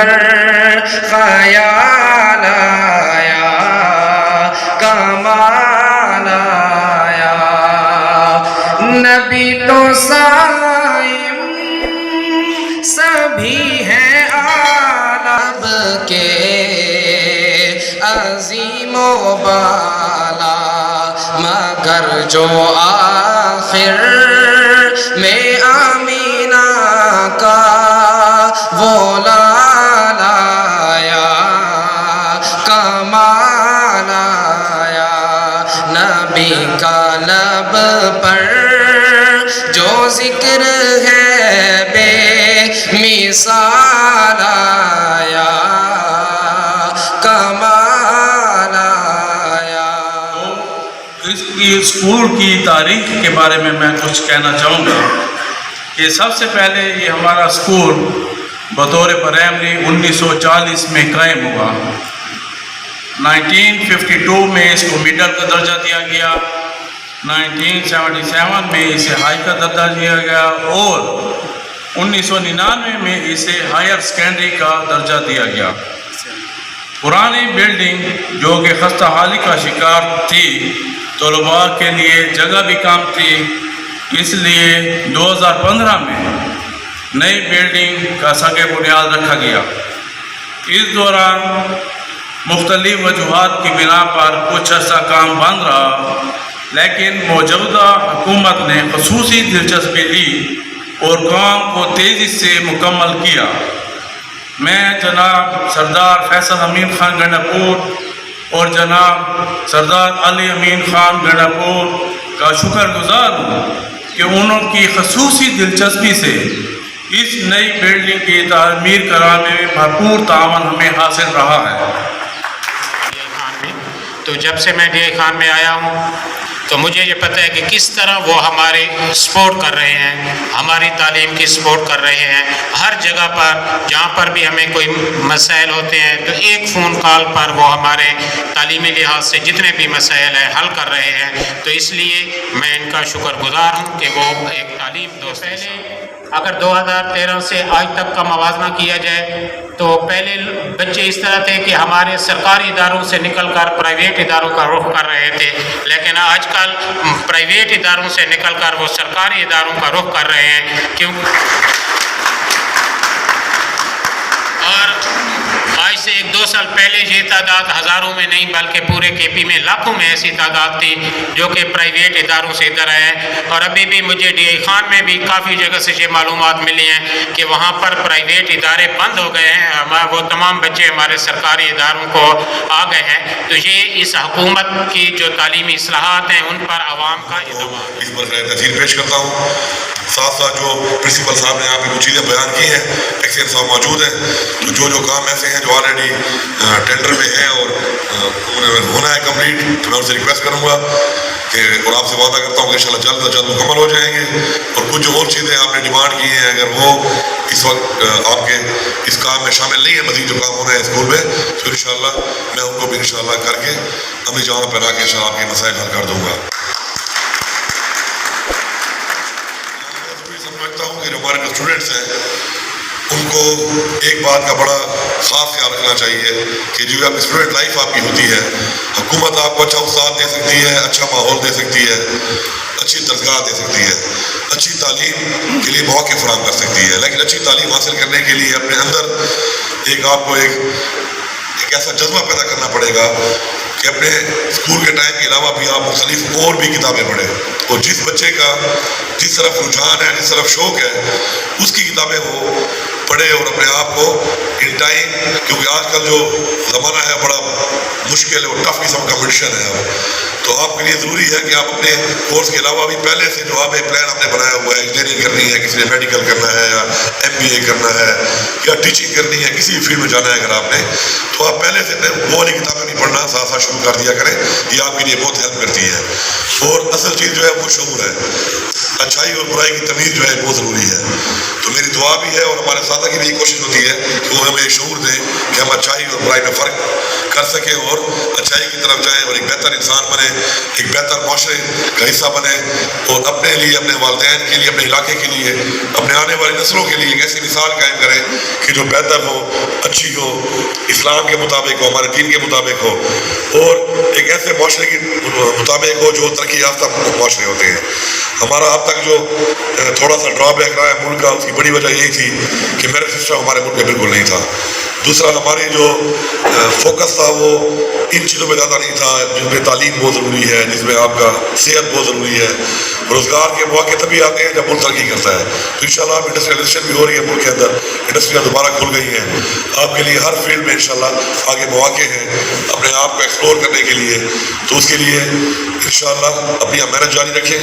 کر خیال آیا، کمال آیا، نبی تو صائم سبھی ہیں عالم کے عظیم و بالا، مگر جو آخر میں آمینہ کا وہ لال آیا، کمال آیا، نبی کا لب پر جو ذکر ہے بے مثال آیا، کمال آیا۔ اس کی اسکول کی تاریخ کے بارے میں کچھ کہنا چاہوں گا کہ سب سے پہلے یہ ہمارا اسکول بطور پرائمری 1940 میں قائم ہوا۔ 1952 میں اس کو مڈل کا درجہ دیا گیا، 1977 میں اسے ہائی کا درجہ دیا گیا، اور 1999 میں اسے ہائر سیکنڈری کا درجہ دیا گیا۔ پرانی بلڈنگ جو کہ خستہ حالی کا شکار تھی، طلباء کے لیے جگہ بھی کم تھی، اس لیے 2015 میں نئی بلڈنگ کا سنگ بنیاد رکھا گیا۔ اس دوران مختلف وجوہات کی بنا پر کچھ عرصہ کام بند رہا، لیکن موجودہ حکومت نے خصوصی دلچسپی لی اور کام کو تیزی سے مکمل کیا۔ میں جناب سردار فیصل امین خان گنڈا-پور اور جناب سردار علی امین خان گنڈا-پور کا شکر گزار ہوں کہ انہوں کی خصوصی دلچسپی سے اس نئی بلڈنگ کی تعمیر کرانے میں بھرپور تعاون ہمیں حاصل رہا ہے۔ تو جب سے میں ڈی آئی خان میں آیا ہوں تو مجھے یہ پتہ ہے کہ کس طرح وہ ہمارے سپورٹ کر رہے ہیں، ہماری تعلیم کی سپورٹ کر رہے ہیں۔ ہر جگہ پر جہاں پر بھی ہمیں کوئی مسائل ہوتے ہیں تو ایک فون کال پر وہ ہمارے تعلیمی لحاظ سے جتنے بھی مسائل ہیں حل کر رہے ہیں۔ تو اس لیے میں ان کا شکر گزار ہوں کہ وہ ایک تعلیم دوست ہیں۔ اگر 2013 سے آج تک کا موازنہ کیا جائے تو پہلے بچے اس طرح تھے کہ ہمارے سرکاری اداروں سے نکل کر پرائیویٹ اداروں کا رخ کر رہے تھے، لیکن آج کل پرائیویٹ اداروں سے نکل کر وہ سرکاری اداروں کا رخ کر رہے ہیں۔ اور آج سے 1-2 سال پہلے یہ تعداد ہزاروں میں نہیں بلکہ پورے کے پی میں لاکھوں میں ایسی تعداد تھی جو کہ پرائیویٹ اداروں سے ادھر آئے ہیں۔ اور ابھی بھی مجھے ڈی آئی خان میں بھی کافی جگہ سے یہ معلومات ملی ہیں کہ وہاں پر پرائیویٹ ادارے بند ہو گئے ہیں، وہ تمام بچے ہمارے سرکاری اداروں کو آ گئے ہیں۔ تو یہ اس حکومت کی جو تعلیمی اصلاحات ہیں ان پر عوام کا اعتماد۔ اس پر تحریر پیش کرتا ہوں، ساتھ ساتھ جو پرنسپل صاحب نے یہاں پہ کچھ چیزیں بیان کی ہیں، ایکسین صاحب موجود ہیں، تو جو کام ایسے ہیں جو آلریڈی ٹینڈر میں ہیں اور ہونا ہے کمپلیٹ، تو میں ان سے ریکویسٹ کروں گا کہ اور آپ سے وعدہ کرتا ہوں کہ انشاءاللہ جلد از جلد مکمل ہو جائیں گے۔ اور کچھ جو اور چیزیں آپ نے ڈیمانڈ کی ہیں اگر وہ اس وقت آپ کے اس کام میں شامل نہیں ہے، مزید جو کام ہو رہے ہیں اسکول میں، تو انشاءاللہ میں ان کو بھی انشاءاللہ کر کے عملی جاموں پہ لا کے انشاءاللہ آپ کے مسائل حل کر دوں گا۔ سمجھتا ہوں کہ جو ہمارے اسٹوڈنٹس ہیں ان کو ایک بات کا بڑا خاص خیال رکھنا چاہیے کہ جو آپ اسٹوڈنٹ لائف آپ کی ہوتی ہے، حکومت آپ کو اچھا استاد دے سکتی ہے، اچھا ماحول دے سکتی ہے، اچھی درگاہ دے سکتی ہے، اچھی تعلیم کے لیے مواقع فراہم کر سکتی ہے، لیکن اچھی تعلیم حاصل کرنے کے لیے اپنے اندر آپ کو ایک ایسا جذبہ پیدا کرنا پڑے گا کہ اپنے اسکول کے ٹائم کے علاوہ بھی آپ مختلف اور بھی کتابیں پڑھیں، اور جس بچے کا جس طرف رجحان ہے، جس طرف شوق ہے، اس کی کتابیں وہ پڑھے اور اپنے آپ کو ان ٹائم، کیونکہ آج کل جو زمانہ ہے بڑا مشکل اور ٹف قسم کا کمپٹیشن ہے اب، تو آپ کے لیے ضروری ہے کہ آپ اپنے کورس کے علاوہ بھی پہلے سے جو آپ ایک پلان آپ نے بنایا ہوا ہے، انجینئرنگ کرنی ہے، کسی نے میڈیکل کرنا ہے یا MBA کرنا ہے یا ٹیچنگ کرنی ہے، کسی بھی فیلڈ میں جانا ہے اگر آپ نے، تو آپ پہلے سے وہ والی کتابیں بھی پڑھنا ساتھ ساتھ شروع کر دیا کریں، یہ آپ کے لیے بہت ہیلپ کرتی ہے۔ اور اصل چیز جو ہے وہ شعور ہے، اچھائی اور برائی کی تمیز جو ہے بہت ضروری ہے۔ تو میری دعا بھی ہے اور ہمارے ساتھ اساتذہ کی بھی یہ کوشش ہوتی ہے کہ وہ ہمیں شعور دیں کہ ہم اچھائی اور برائی میں فرق کر سکیں اور اچھائی کی طرف جائیں اور ایک بہتر انسان بنے، ایک بہتر معاشرے کا حصہ بنے، اور اپنے لیے، اپنے والدین کے لیے، اپنے علاقے کے لیے، اپنے آنے والی نسلوں کے لیے ایک ایسی مثال قائم کریں کہ جو بہتر ہو، اچھی ہو، اسلام کے مطابق ہو، ہمارے دین کے مطابق ہو، اور ایک ایسے معاشرے کے مطابق ہو جو ترقی یافتہ معاشرے ہوتے ہیں۔ ہمارا اب تک جو تھوڑا سا ڈرا بیک رہا ہے ملک کا، اس کی بڑی وجہ یہی تھی کہ میرٹ سسٹم ہمارے ملک میں بالکل نہیں تھا۔ دوسرا، ہماری جو فوکس تھا وہ ان چیزوں پہ زیادہ نہیں تھا جس میں تعلیم بہت ضروری ہے، جس میں آپ کا صحت بہت ضروری ہے۔ روزگار کے مواقع تبھی آتے ہیں جب ملک ترقی کرتا ہے۔ تو انشاءاللہ اب انڈسٹریلائزیشن بھی ہو رہی ہے ملک کے اندر، انڈسٹریاں دوبارہ کھل گئی ہیں، آپ کے لیے ہر فیلڈ میں انشاءاللہ آگے مواقع ہیں اپنے آپ کو ایکسپلور کرنے کے لیے۔ تو اس کے لیے انشاءاللہ اپنی محنت جاری رکھیں،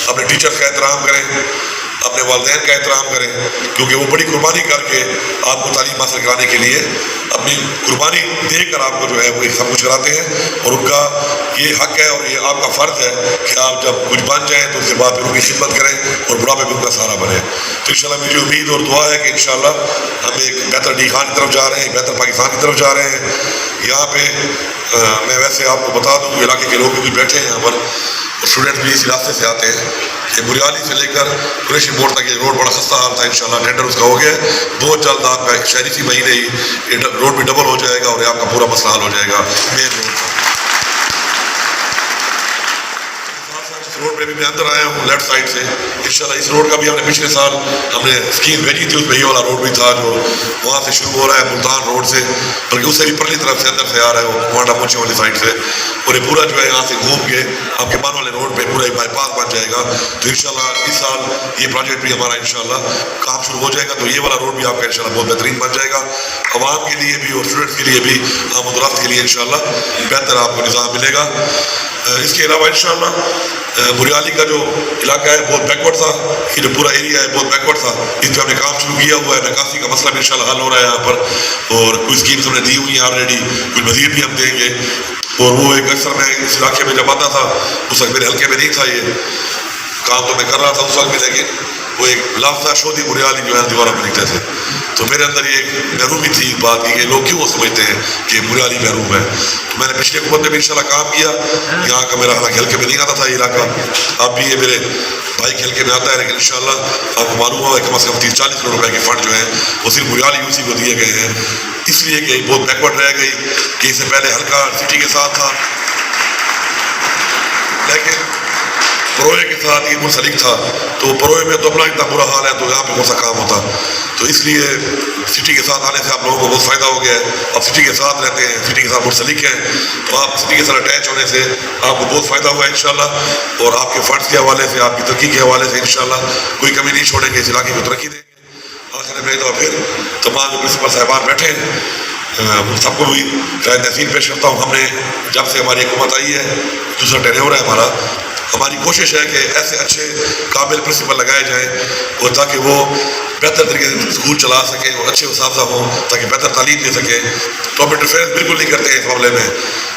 اپنے ٹیچرز کا احترام کریں، اپنے والدین کا احترام کریں، کیونکہ وہ بڑی قربانی کر کے آپ کو تعلیم حاصل کرانے کے لیے اپنی قربانی دے کر آپ کو جو ہے وہ سب کچھ کراتے ہیں، اور ان کا یہ حق ہے اور یہ آپ کا فرض ہے کہ آپ جب کچھ بن جائیں تو اس کے بعد پھر ان کی خدمت کریں اور بڑھاپے میں ان کا سہارا بنیں۔ تو انشاءاللہ میری امید اور دعا ہے کہ انشاءاللہ ہم ایک بہتر ڈی خان کی طرف جا رہے ہیں، ایک بہتر پاکستان کی طرف جا رہے ہیں۔ یہاں پہ میں ویسے آپ کو بتا دوں کہ علاقے کے لوگ بھی بیٹھے ہیں یہاں پر، اسٹوڈنٹ بھی اس راستے سے آتے ہیں کہ بریالی سے لے کر قریشی موڑ تک یہ روڈ بڑا خستہ حال تھا، انشاءاللہ ٹینڈر اس کا ہو گیا ہے، بہت جلد آپ کا شہری سی مہینے ہی یہ روڈ بھی ڈبل ہو جائے گا اور یہ آپ کا پورا مسئلہ حل ہو جائے گا مین روڈ کا۔ روڈ پہ بھی میں اندر آیا ہوں لیفٹ سائڈ سے، انشاءاللہ اس روڈ کا بھی ہم نے پچھلے سال ہم نے اسکیم بھیجی تھی، اس میں یہ والا روڈ بھی تھا جو وہاں سے شروع ہو رہا ہے ملتان روڈ سے، بلکہ اس سے بھی پرلی طرف سے اندر سے آ رہا ہے وہ موانڈا موچے والی سائڈ سے، اور یہ پورا جو ہے یہاں سے گھوم کے آپ کے بان والے روڈ پہ پورا بائی پاس بن جائے گا۔ تو انشاءاللہ اس سال یہ پروجیکٹ بھی ہمارا انشاءاللہ کام شروع ہو جائے گا، تو یہ والا روڈ بھی آپ کا انشاءاللہ بہت بہترین بن جائے گا، عوام کے لیے بھی اور اسٹوڈنٹس کے لیے بھی، آمد و رفت کے لیے انشاءاللہ بہتر آپ کو نظام ملے گا۔ اس کے علاوہ انشاءاللہ بریالی کا جو علاقہ ہے بہت بیکورڈ تھا، یہ جو پورا ایریا ہے بہت بیکورڈ تھا، اس پہ ہم نے کام شروع کیا ہوا ہے، نکاسی کا مسئلہ بھی انشاءاللہ حل ہو رہا ہے یہاں پر، اور کچھ اسکیمس ہم نے دی ہوئی ہیں آلریڈی، کچھ مزید بھی ہم دیں گے۔ اور وہ ایک اکثر میں اس علاقے میں جب آتا تھا اس وقت میرے حلقے میں نہیں تھا یہ کام، تو میں کر رہا تھا اس وقت بھی، لیکن وہ ایک لفظہ شودی بریالی جو ہے دیواروں پہ لکھتے تھے، تو میرے اندر یہ محرومی تھی اس بات کی کہ لوگ کیوں سمجھتے ہیں کہ بریالی محروم ہے۔ تو میں نے پچھلے حکومت میں بھی انشاءاللہ کام کیا، یہاں کا میرا حالانکہ حلقے میں نہیں آتا تھا یہ علاقہ، اب بھی یہ میرے بھائی کے حلقے میں آتا ہے، لیکن انشاءاللہ آپ کو معلوم ہوا کم از کم 30-40 کروڑ روپے کے فنڈ جو ہیں وہ صرف بریالی یوسی کو دیے گئے ہیں، اس لیے کہ بہت بیکورڈ رہ گئی کہ اس سے پہلے حلقہ سٹی کے ساتھ تھا، لیکن پروئے کے ساتھ یہ منسلک تھا، تو پروئے میں تو اپنا اتنا برا حال ہے تو یہاں پہ کون سا کام ہوتا، تو اس لیے سٹی کے ساتھ آنے سے آپ لوگوں کو بہت فائدہ ہو گیا ہے، اب سٹی کے ساتھ رہتے ہیں، سٹی کے ساتھ منسلک ہیں، تو آپ سٹی کے ساتھ اٹیچ ہونے سے آپ کو بہت فائدہ ہوا ہے انشاءاللہ، اور آپ کے فنڈس کے حوالے سے، آپ کی ترقی کے حوالے سے انشاءاللہ کوئی کمی نہیں چھوڑیں گے، اس علاقے کو ترقی دیں گے۔ آخر میں ایک دفعہ پھر تمام جو پرنسپل صاحبان بیٹھے ہیں سب کو بھی خیر تحسین پیش کرتا ہوں۔ ہم نے جب سے ہماری حکومت آئی ہے، دوسرا ٹینیور ہے ہمارا، ہماری کوشش ہے کہ ایسے اچھے قابل پرنسپل لگائے جائیں اور تاکہ وہ بہتر طریقے سے اسکول چلا سکیں اور اچھے اساتذہ ہوں تاکہ بہتر تعلیم دے سکیں۔ تو ہم انٹرفیئرنس بالکل نہیں کرتے ہیں اس معاملے میں،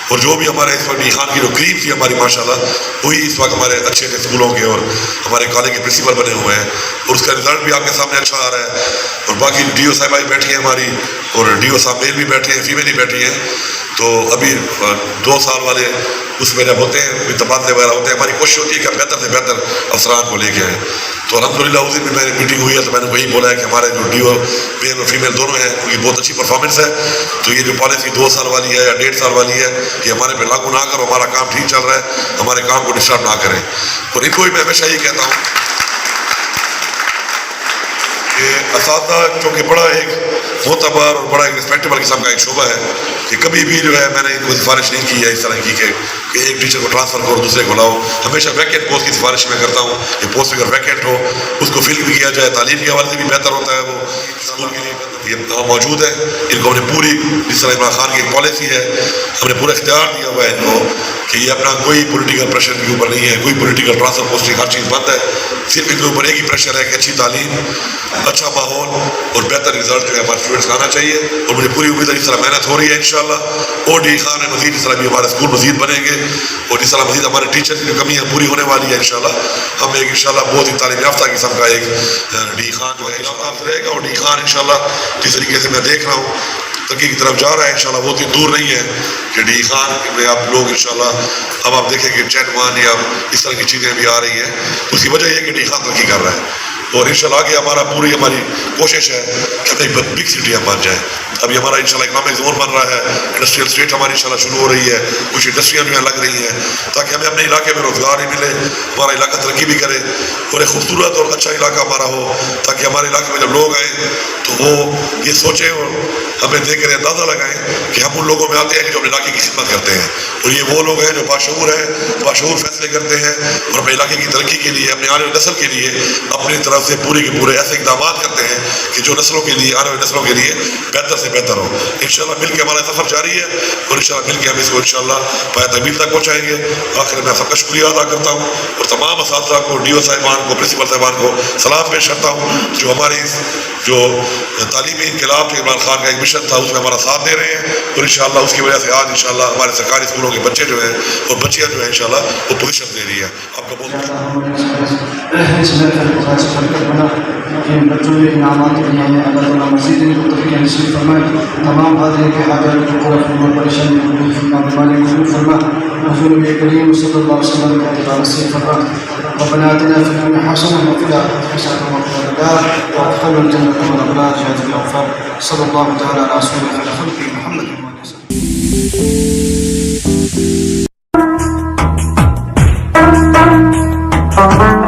اور جو بھی ہمارے اس وقت ڈی خان کی جو کریم تھی ہماری ماشاءاللہ وہی اس وقت ہمارے اچھے اچھے اسکولوں کے اور ہمارے کالج کے پرنسپل بنے ہوئے ہیں، اور اس کا رزلٹ بھی آپ کے سامنے اچھا آ رہا ہے۔ اور باقی ڈی او صاحبہ بھی بیٹھی ہیں ہماری، اور ڈی او صاحب میل بھی بیٹھے ہیں، فیمیل بھی بیٹھی ہیں، تو ابھی 2 سال والے اس میں جب ہوتے ہیں تبادلے وغیرہ ہوتے ہیں، ہماری کوشش ہوتی ہے کہ ہم بہتر سے بہتر افسران کو لے کے آئیں۔ تو الحمدللہ اس دن بھی میری میٹنگ ہوئی ہے تو میں نے وہی بولا ہے کہ ہمارے جو ڈی او میل اور فیمیل دونوں ہیں ان کی بہت اچھی پرفارمنس ہے، تو یہ جو پالیسی 2 سال والی ہے یا 1.5 سال والی ہے یہ ہمارے پہ لاگو نہ کرو، ہمارا کام ٹھیک چل رہا ہے، ہمارے کام کو ڈسٹرب نہ کریں۔ اور ان کو بھی میں ہمیشہ یہ کہتا ہوں کہ اساتذہ چونکہ بڑا ایک معتبر اور بڑا ایک رسپیکٹیبل قسم کا ایک شعبہ ہے کہ کبھی بھی جو ہے میں نے کوئی سفارش نہیں کی ہے اس طرح کی کہ ایک ٹیچر کو ٹرانسفر کرو دوسرے کو لاؤ، ہمیشہ ویکینٹ پوسٹ کی سفارش میں کرتا ہوں کہ پوسٹ اگر ویکینٹ ہو اس کو فل بھی کیا جائے، تعلیم کے حوالے سے بھی بہتر ہوتا ہے، وہ اسکول کے لیے یہ موجود ہے۔ ان کو ہم نے پوری جس طرح عمران خان کی ایک پالیسی ہے ہم نے پورا اختیار دیا ہوا ہے ان کو کہ یہ اپنا کوئی پولیٹیکل پریشر کے اوپر نہیں ہے، کوئی پولیٹیکل ٹرانسفر پوسٹنگ، ہر چیز بند ہے، صرف ان کے اوپر ایک ہی پریشر ہے کہ اچھی تعلیم، اچھا ماحول اور بہتر رزلٹ جو ہے ہمارے اسٹوڈنٹس کا آنا چاہیے. اور مجھے پوری امید ہے جس طرح محنت ہو رہی ہے انشاءاللہ ODI خان میں مزید اس طرح بھی ہمارے اسکول مزید بنیں گے، اور جس طرح مزید ہمارے ٹیچر کی جو کمی ہے پوری ہونے والی ہے انشاءاللہ. ہم ایک انشاءاللہ بہت ہی تعلیم یافتہ قسم کا ایک DI خان جو ہے رہے گا. اور DI خان انشاءاللہ جس طریقے سے میں دیکھ رہا ہوں ترقی کی طرف جا رہا ہے انشاءاللہ، بہت ہی دور نہیں ہے کہ DI خان میں آپ لوگ انشاءاللہ اب آپ دیکھیں کہ چین وان یا اس طرح کی چیزیں بھی آ رہی ہیں. اس کی وجہ یہ ہے کہ DI خان ترقی کر رہا ہے. اور انشاءاللہ آگے ہماری کوشش ہے کہ ہم ایک بگ سٹی ہم بن جائیں. ابھی ہمارا انشاءاللہ اکنامک زون بن رہا ہے، انڈسٹریل اسٹیٹ ہماری انشاءاللہ شروع ہو رہی ہے، کچھ انڈسٹریاں جو ہیں لگ رہی ہیں تاکہ ہمیں اپنے علاقے میں روزگار بھی ملے، ہمارا علاقہ ترقی بھی کرے اور ایک خوبصورت اور اچھا علاقہ ہمارا ہو، تاکہ ہمارے علاقے میں جب لوگ آئیں تو وہ یہ سوچیں اور ہمیں دیکھ کر اندازہ لگائیں کہ ہم ان لوگوں میں آتے ہیں کہ جو اپنے علاقے کی خدمت کرتے ہیں. اور یہ وہ لوگ ہیں جو باشعور فیصلے کرتے ہیں اور اپنے علاقے کی ترقی کے لیے، اپنے آنے والی نسل کے لیے اپنی طرف سے پورے کے پورے ایسے اقدامات کرتے ہیں کہ جو نسلوں کے لیے، آنے والی نسلوں کے لیے بہتر سے بہتر ہو. انشاءاللہ مل کے ہمارا سفر جاری ہے اور انشاءاللہ مل کے ہم اس کو انشاءاللہ پایہ تکمیل تک پہنچائیں گے. آخر میں سب کا شکریہ ادا کرتا ہوں اور تمام اساتذہ کو، DO صاحبان کو، پرنسپل صاحبان کو سلام پیش کرتا ہوں جو ہماری جو تعلیمی انقلاب جو عمران خان کا ایک مشن تھا اس میں ہمارا ساتھ دے رہے ہیں. اور انشاءاللہ اس کی وجہ سے آج انشاءاللہ ہمارے سرکاری اسکولوں کے بچے جو ہیں اور بچیاں جو ہیں انشاءاللہ وہ پوزیشن دے رہی ہے. آپ کا بہت بچوں کے انعامات کے لیے اللہ تعالیٰ مزید ان کو ترقی نصیب فرمائے. تمام حاضرین کے حاجات کو پورا فرما، پریشانی کو دور فرما، بیماری کو دور فرما. رسول نبی کریم صلی اللہ علیہ وسلم کا اتباع نصیب فرما. ربنا آتنا في الدنيا حسنة وفي الآخرة حسنة وقنا عذاب النار وادخلنا الجنة مع الأبرار يا ذا الغفار. صلى الله تعالى على رسول خلقه محمد وعلى آله وسلم.